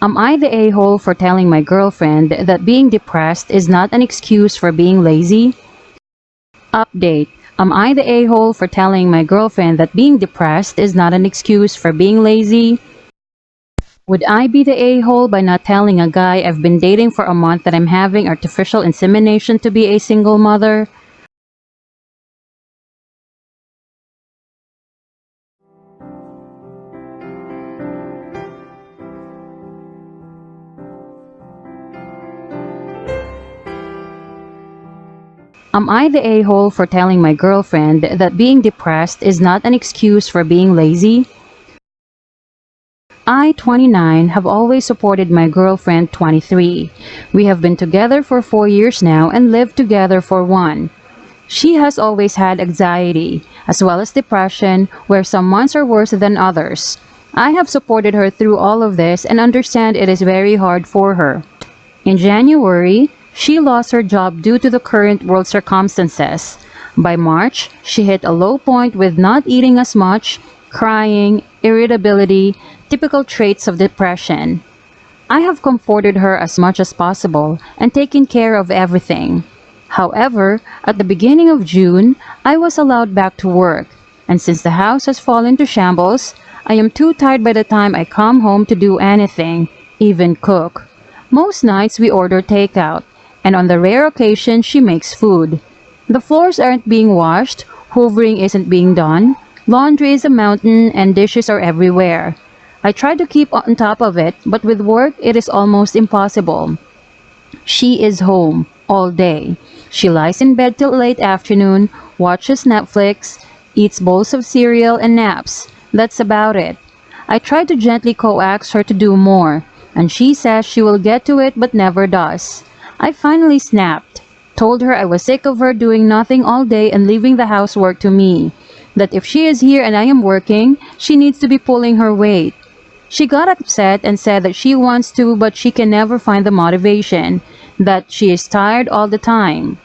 Am I the a-hole for telling my girlfriend that being depressed is not an excuse for being lazy? Update. Am I the a-hole for telling my girlfriend that being depressed is not an excuse for being lazy? Would I be the a-hole by not telling a guy I've been dating for a month that I'm having artificial insemination to be a single mother? Am I the a-hole for telling my girlfriend that being depressed is not an excuse for being lazy? I, 29, have always supported my girlfriend, 23. We have been together for 4 years now and lived together for 1. She has always had anxiety, as well as depression, where some months are worse than others. I have supported her through all of this and understand it is very hard for her. In January, she lost her job due to the current world circumstances. By March, she hit a low point with not eating as much, crying, irritability, typical traits of depression. I have comforted her as much as possible and taken care of everything. However, at the beginning of June, I was allowed back to work, and since the house has fallen to shambles, I am too tired by the time I come home to do anything, even cook. Most nights we order takeout, and on the rare occasion she makes food. The floors aren't being washed, hoovering isn't being done, laundry is a mountain, and dishes are everywhere. I try to keep on top of it, but with work it is almost impossible. She is home all day. She lies in bed till late afternoon, watches Netflix, eats bowls of cereal and naps. That's about it. I try to gently coax her to do more, and she says she will get to it but never does. I finally snapped, told her I was sick of her doing nothing all day and leaving the housework to me, that if she is here and I am working, she needs to be pulling her weight. She got upset and said that she wants to but she can never find the motivation, that she is tired all the time.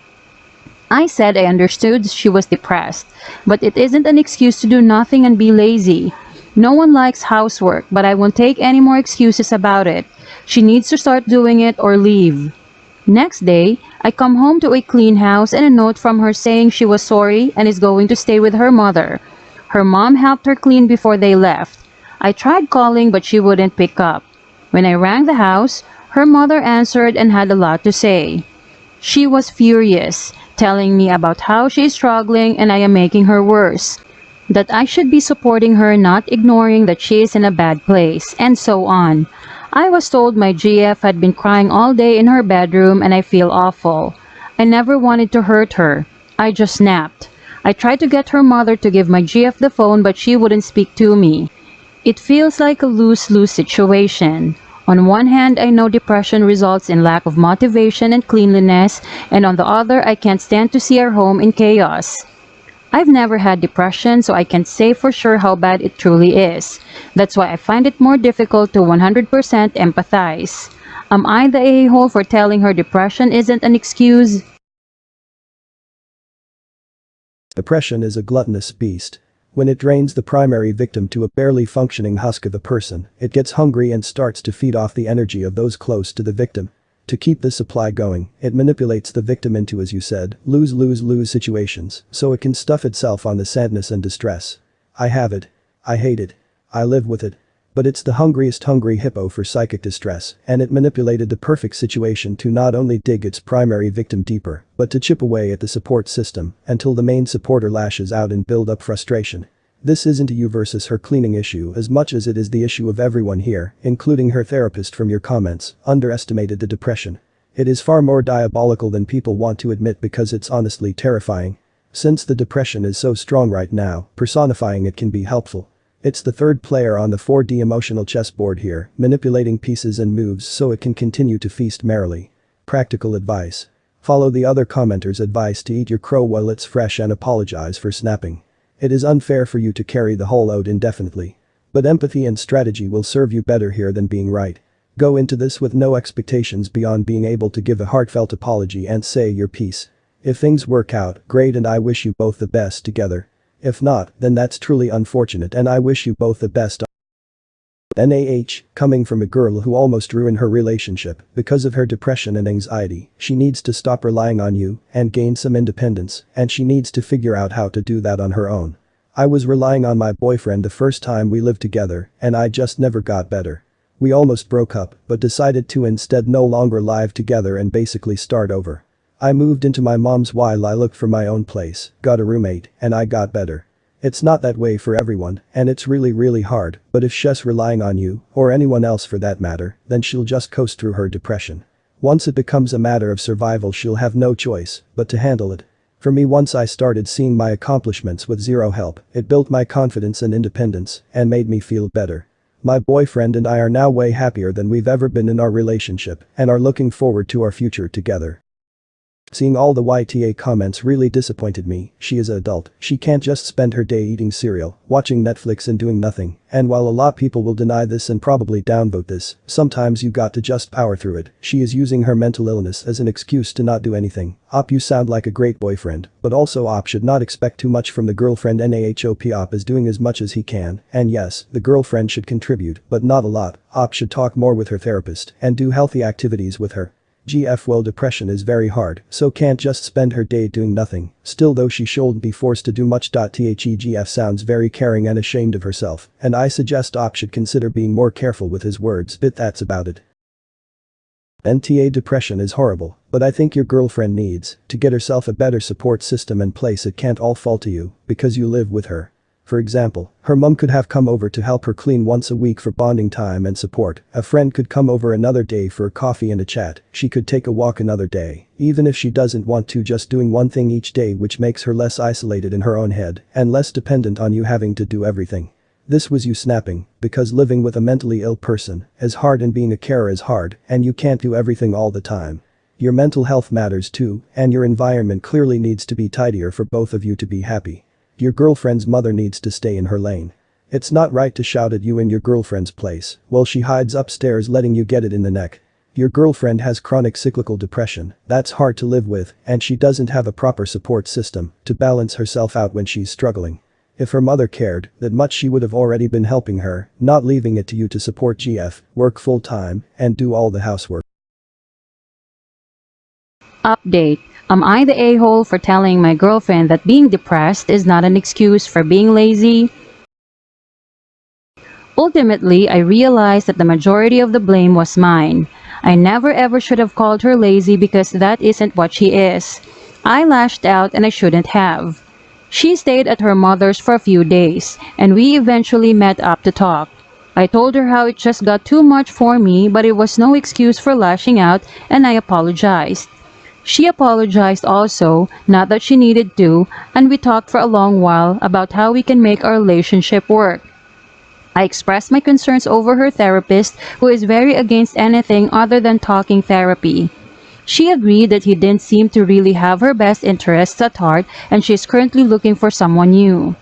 I said I understood she was depressed, but it isn't an excuse to do nothing and be lazy. No one likes housework, but I won't take any more excuses about it. She needs to start doing it or leave. Next day, I come home to a clean house and a note from her saying she was sorry and is going to stay with her mother. Her mom helped her clean before they left. I tried calling but she wouldn't pick up. When I rang the house, her mother answered and had a lot to say. She was furious, telling me about how she is struggling and I am making her worse. That I should be supporting her, not ignoring that she is in a bad place, and so on. I was told my GF had been crying all day in her bedroom and I feel awful. I never wanted to hurt her. I just snapped. I tried to get her mother to give my GF the phone but she wouldn't speak to me. It feels like a lose-lose situation. On one hand, I know depression results in lack of motivation and cleanliness, and on the other, I can't stand to see our home in chaos. I've never had depression, so I can't say for sure how bad it truly is. That's why I find it more difficult to 100% empathize. Am I the a-hole for telling her depression isn't an excuse? Depression is a gluttonous beast. When it drains the primary victim to a barely functioning husk of a person, it gets hungry and starts to feed off the energy of those close to the victim. To keep the supply going, it manipulates the victim into, as you said, lose-lose-lose situations, so it can stuff itself on the sadness and distress. I have it. I hate it. I live with it. But it's the hungriest hungry hippo for psychic distress, and it manipulated the perfect situation to not only dig its primary victim deeper, but to chip away at the support system until the main supporter lashes out and build up frustration. This isn't a you versus her cleaning issue as much as it is the issue of everyone here, including her therapist. From your comments, underestimated the depression. It is far more diabolical than people want to admit because it's honestly terrifying. Since the depression is so strong right now, personifying it can be helpful. It's the third player on the 4D emotional chessboard here, manipulating pieces and moves so it can continue to feast merrily. Practical advice. Follow the other commenter's advice to eat your crow while it's fresh and apologize for snapping. It is unfair for you to carry the whole load indefinitely. But empathy and strategy will serve you better here than being right. Go into this with no expectations beyond being able to give a heartfelt apology and say your piece. If things work out, great, and I wish you both the best together. If not, then that's truly unfortunate and I wish you both the best. Coming from a girl who almost ruined her relationship because of her depression and anxiety, she needs to stop relying on you and gain some independence, and she needs to figure out how to do that on her own. I was relying on my boyfriend the first time we lived together, and I just never got better. We almost broke up, but decided to instead no longer live together and basically start over. I moved into my mom's while I looked for my own place, got a roommate, and I got better. It's not that way for everyone, and it's really hard, but if she's relying on you, or anyone else for that matter, then she'll just coast through her depression. Once it becomes a matter of survival, she'll have no choice but to handle it. For me, once I started seeing my accomplishments with zero help, it built my confidence and independence, and made me feel better. My boyfriend and I are now way happier than we've ever been in our relationship, and are looking forward to our future together. Seeing all the YTA comments really disappointed me. She is an adult, she can't just spend her day eating cereal, watching Netflix and doing nothing, and while a lot people will deny this and probably downvote this, sometimes you got to just power through it. She is using her mental illness as an excuse to not do anything. You sound like a great boyfriend, but also should not expect too much from the girlfriend. Op is doing as much as he can, and yes, the girlfriend should contribute, but not a lot. Should talk more with her therapist and do healthy activities with her. Well, depression is very hard, so can't just spend her day doing nothing. Still though, she shouldn't be forced to do much. THEGF sounds very caring and ashamed of herself, and I suggest should consider being more careful with his words. That's about it. Depression is horrible, but I think your girlfriend needs to get herself a better support system in place. It can't all fall to you, because you live with her. For example, her mom could have come over to help her clean once a week for bonding time and support. A friend could come over another day for a coffee and a chat. She could take a walk another day. Even if she doesn't want to, just doing one thing each day, which makes her less isolated in her own head and less dependent on you having to do everything. This was you snapping, because living with a mentally ill person is hard, and being a carer is hard, and you can't do everything all the time. Your mental health matters too, and your environment clearly needs to be tidier for both of you to be happy. Your girlfriend's mother needs to stay in her lane. It's not right to shout at you in your girlfriend's place while she hides upstairs letting you get it in the neck. Your girlfriend has chronic cyclical depression that's hard to live with, and she doesn't have a proper support system to balance herself out when she's struggling. If her mother cared that much, she would have already been helping her, not leaving it to you to support. Work full time and do all the housework. Update. Am I the a-hole for telling my girlfriend that being depressed is not an excuse for being lazy? Ultimately, I realized that the majority of the blame was mine. I never ever should have called her lazy, because that isn't what she is. I lashed out and I shouldn't have. She stayed at her mother's for a few days, and we eventually met up to talk. I told her how it just got too much for me, but it was no excuse for lashing out, and I apologized. She apologized also, not that she needed to, and we talked for a long while about how we can make our relationship work. I expressed my concerns over her therapist, who is very against anything other than talking therapy. She agreed that he didn't seem to really have her best interests at heart, and she is currently looking for someone new.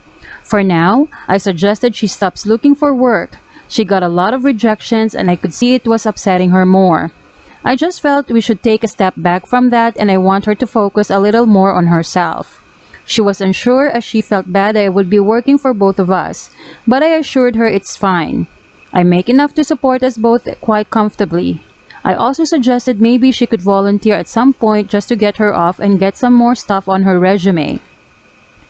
For now, I suggested she stops looking for work. She got a lot of rejections, and I could see it was upsetting her more. I just felt we should take a step back from that, and I want her to focus a little more on herself. She was unsure, as she felt bad I would be working for both of us, but I assured her it's fine. I make enough to support us both quite comfortably. I also suggested maybe she could volunteer at some point just to get her off and get some more stuff on her resume.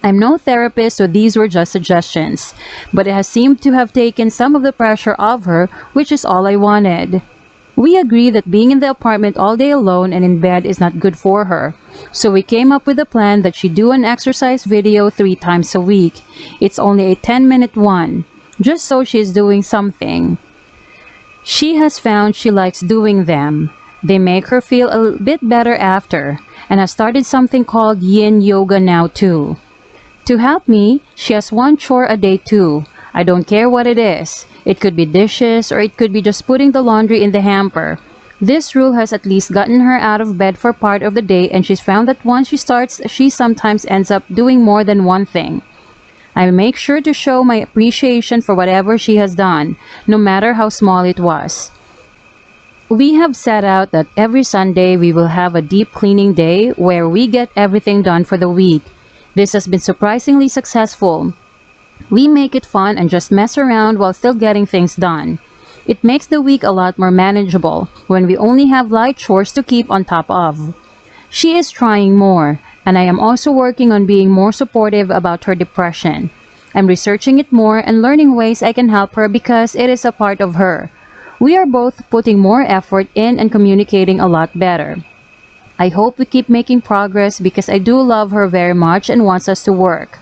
I'm no therapist, so these were just suggestions, but it has seemed to have taken some of the pressure off her, which is all I wanted. We agree that being in the apartment all day alone and in bed is not good for her, so we came up with a plan that she do an exercise video 3 times a week. It's only a 10-minute one, just so she is doing something. She has found she likes doing them. They make her feel a bit better after, and has started something called yin yoga now too. To help me, she has one chore a day too. I don't care what it is. It could be dishes, or it could be just putting the laundry in the hamper. This rule has at least gotten her out of bed for part of the day, and she's found that once she starts, she sometimes ends up doing more than one thing. I make sure to show my appreciation for whatever she has done, no matter how small it was. We have set out that every Sunday we will have a deep cleaning day where we get everything done for the week. This has been surprisingly successful. We make it fun and just mess around while still getting things done. It makes the week a lot more manageable when we only have light chores to keep on top of. She is trying more, and I am also working on being more supportive about her depression. I'm researching it more and learning ways I can help her because it is a part of her. We are both putting more effort in and communicating a lot better. I hope we keep making progress because I do love her very much and wants us to work.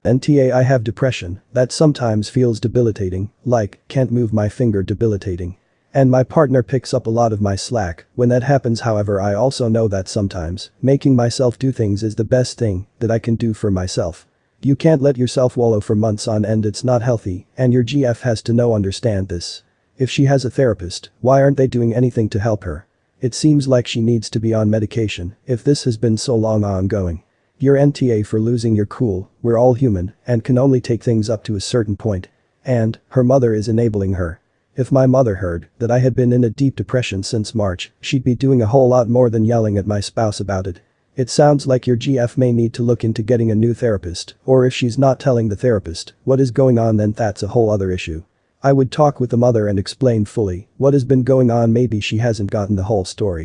NTA I have depression that sometimes feels debilitating, like can't move my finger debilitating. And my partner picks up a lot of my slack when that happens. However, I also know that sometimes making myself do things is the best thing that I can do for myself. You can't let yourself wallow for months on end, it's not healthy, and your GF has to understand this. If she has a therapist, why aren't they doing anything to help her? It seems like she needs to be on medication if this has been so long ongoing. You're NTA for losing your cool, we're all human and can only take things up to a certain point. And her mother is enabling her. If my mother heard that I had been in a deep depression since March, she'd be doing a whole lot more than yelling at my spouse about it. It sounds like your GF may need to look into getting a new therapist, or if she's not telling the therapist what is going on, then that's a whole other issue. I would talk with the mother and explain fully what has been going on. Maybe she hasn't gotten the whole story.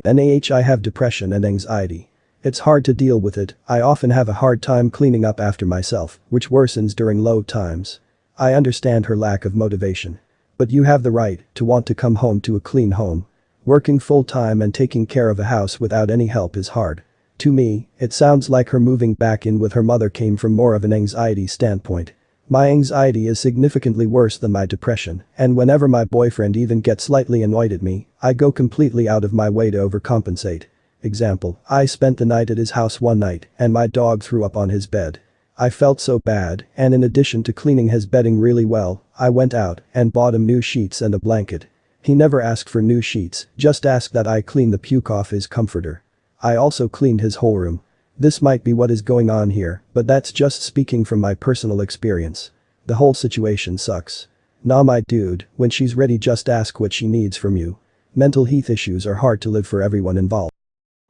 I have depression and anxiety. It's hard to deal with it. I often have a hard time cleaning up after myself, which worsens during low times. I understand her lack of motivation. But you have the right to want to come home to a clean home. Working full-time and taking care of a house without any help is hard. To me, it sounds like her moving back in with her mother came from more of an anxiety standpoint. My anxiety is significantly worse than my depression, and whenever my boyfriend even gets slightly annoyed at me, I go completely out of my way to overcompensate. Example, I spent the night at his house one night and my dog threw up on his bed. I felt so bad, and in addition to cleaning his bedding really well, I went out and bought him new sheets and a blanket. He never asked for new sheets, just asked that I clean the puke off his comforter. I also cleaned his whole room. This might be what is going on here, but that's just speaking from my personal experience. The whole situation sucks. Nah, my dude, when she's ready, just ask what she needs from you. Mental health issues are hard to live for everyone involved.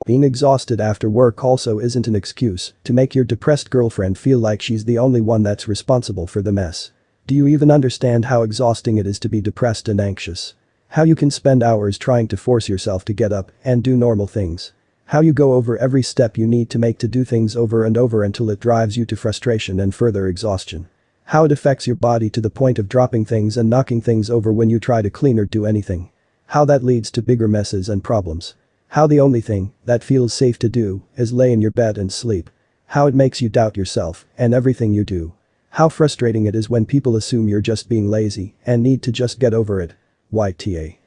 Being exhausted after work also isn't an excuse to make your depressed girlfriend feel like she's the only one that's responsible for the mess. Do you even understand how exhausting it is to be depressed and anxious? How you can spend hours trying to force yourself to get up and do normal things? How you go over every step you need to make to do things over and over until it drives you to frustration and further exhaustion? How it affects your body to the point of dropping things and knocking things over when you try to clean or do anything? How that leads to bigger messes and problems? How the only thing that feels safe to do is lay in your bed and sleep? How it makes you doubt yourself and everything you do? How frustrating it is when people assume you're just being lazy and need to just get over it. YTA.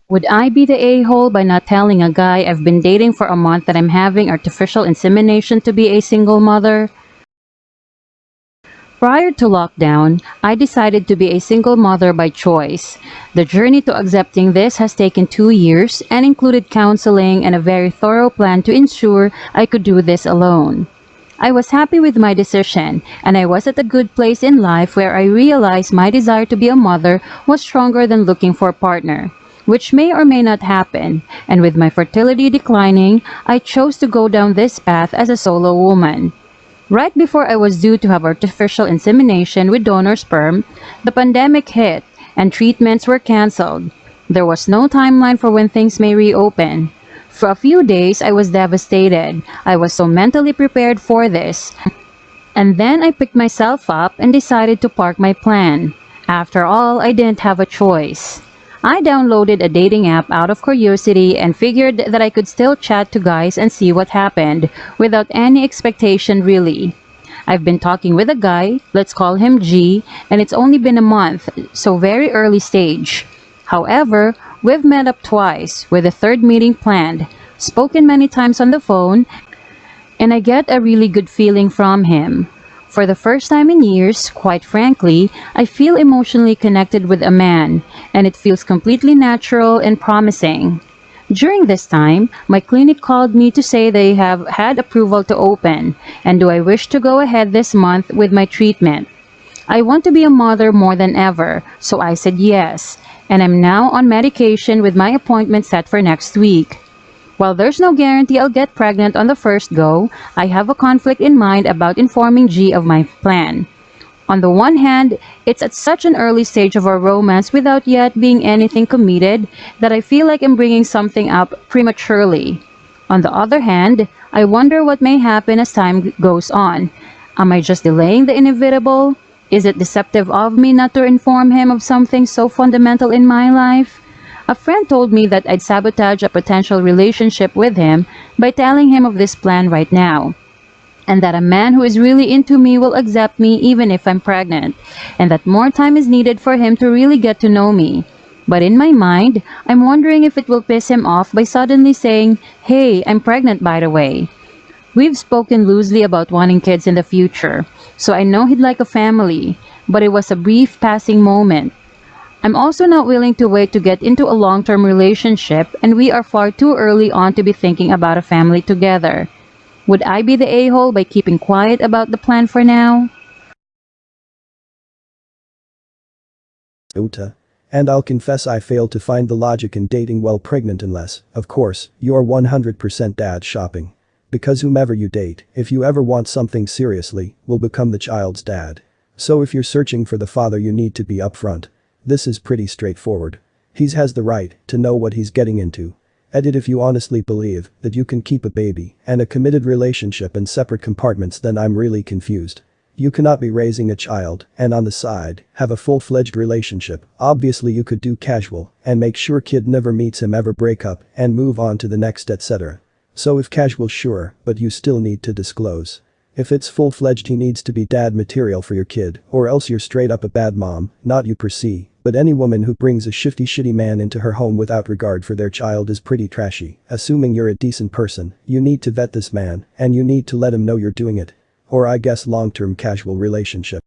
Would I be the a-hole by not telling a guy I've been dating for a month that I'm having artificial insemination to be a single mother? Prior to lockdown, I decided to be a single mother by choice. The journey to accepting this has taken 2 years and included counseling and a very thorough plan to ensure I could do this alone. I was happy with my decision, and I was at a good place in life where I realized my desire to be a mother was stronger than looking for a partner, which may or may not happen, and with my fertility declining, I chose to go down this path as a solo woman. Right before I was due to have artificial insemination with donor sperm, the pandemic hit and treatments were canceled. There was no timeline for when things may reopen. For a few days, I was devastated. I was so mentally prepared for this. And then I picked myself up and decided to park my plan. After all, I didn't have a choice. I downloaded a dating app out of curiosity and figured that I could still chat to guys and see what happened, without any expectation really. I've been talking with a guy, let's call him G, and it's only been a month, so very early stage. However, we've met up twice, with a third meeting planned, spoken many times on the phone, and I get a really good feeling from him. For the first time in years, quite frankly, I feel emotionally connected with a man, and it feels completely natural and promising. During this time, my clinic called me to say they have had approval to open, and do I wish to go ahead this month with my treatment. I want to be a mother more than ever, so I said yes, and I'm now on medication with my appointment set for next week. While there's no guarantee I'll get pregnant on the first go, I have a conflict in mind about informing G of my plan. On the one hand, it's at such an early stage of our romance without yet being anything committed that I feel like I'm bringing something up prematurely. On the other hand, I wonder what may happen as time goes on. Am I just delaying the inevitable? Is it deceptive of me not to inform him of something so fundamental in my life? A friend told me that I'd sabotage a potential relationship with him by telling him of this plan right now, and that a man who is really into me will accept me even if I'm pregnant, and that more time is needed for him to really get to know me. But in my mind, I'm wondering if it will piss him off by suddenly saying, "Hey, I'm pregnant by the way." We've spoken loosely about wanting kids in the future, so I know he'd like a family, but it was a brief passing moment. I'm also not willing to wait to get into a long-term relationship, and we are far too early on to be thinking about a family together. Would I be the a-hole by keeping quiet about the plan for now? AITA. And I'll confess I failed to find the logic in dating while pregnant unless, of course, you're 100% dad shopping. Because whomever you date, if you ever want something seriously, will become the child's dad. So if you're searching for the father you need to be upfront. This is pretty straightforward. He has the right to know what he's getting into. Edit if you honestly believe that you can keep a baby and a committed relationship in separate compartments, then I'm really confused. You cannot be raising a child and on the side have a full-fledged relationship. Obviously you could do casual and make sure kid never meets him, ever break up and move on to the next, etc. So if casual, sure, but you still need to disclose. If it's full-fledged, he needs to be dad material for your kid, or else you're straight up a bad mom, not you per se. But any woman who brings a shitty man into her home without regard for their child is pretty trashy. Assuming you're a decent person, you need to vet this man, and you need to let him know you're doing it. Or I guess long-term casual relationship.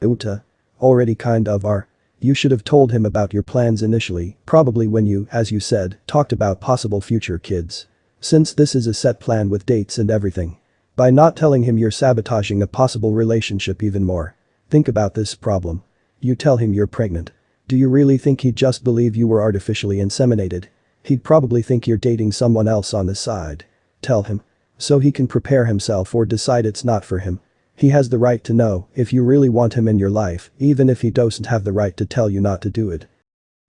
AITA. Already kind of are. You should have told him about your plans initially, probably when you, as you said, talked about possible future kids. Since this is a set plan with dates and everything. By not telling him, you're sabotaging a possible relationship even more. Think about this problem. You tell him you're pregnant. Do you really think he'd just believe you were artificially inseminated? He'd probably think you're dating someone else on the side. Tell him. So he can prepare himself or decide it's not for him. He has the right to know if you really want him in your life, even if he doesn't have the right to tell you not to do it.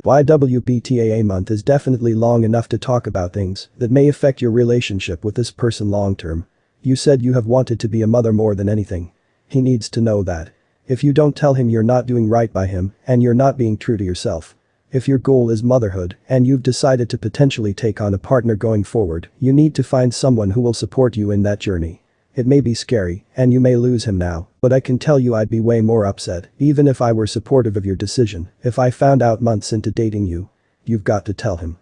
YWBTAA month is definitely long enough to talk about things that may affect your relationship with this person long term. You said you have wanted to be a mother more than anything. He needs to know that. If you don't tell him, you're not doing right by him and you're not being true to yourself. If your goal is motherhood and you've decided to potentially take on a partner going forward, you need to find someone who will support you in that journey. It may be scary and you may lose him now, but I can tell you I'd be way more upset, even if I were supportive of your decision, if I found out months into dating you. You've got to tell him.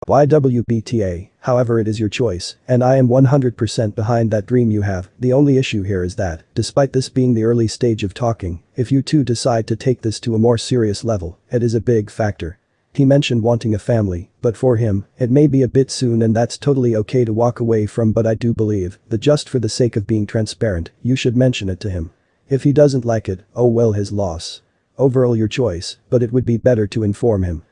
YWBTA, however, it is your choice, and I am 100% behind that dream you have. The only issue here is that, despite this being the early stage of talking, if you two decide to take this to a more serious level, it is a big factor. He mentioned wanting a family, but for him, it may be a bit soon, and that's totally okay to walk away from, but I do believe that just for the sake of being transparent, you should mention it to him. If he doesn't like it, oh well, his loss. Overall your choice, but it would be better to inform him.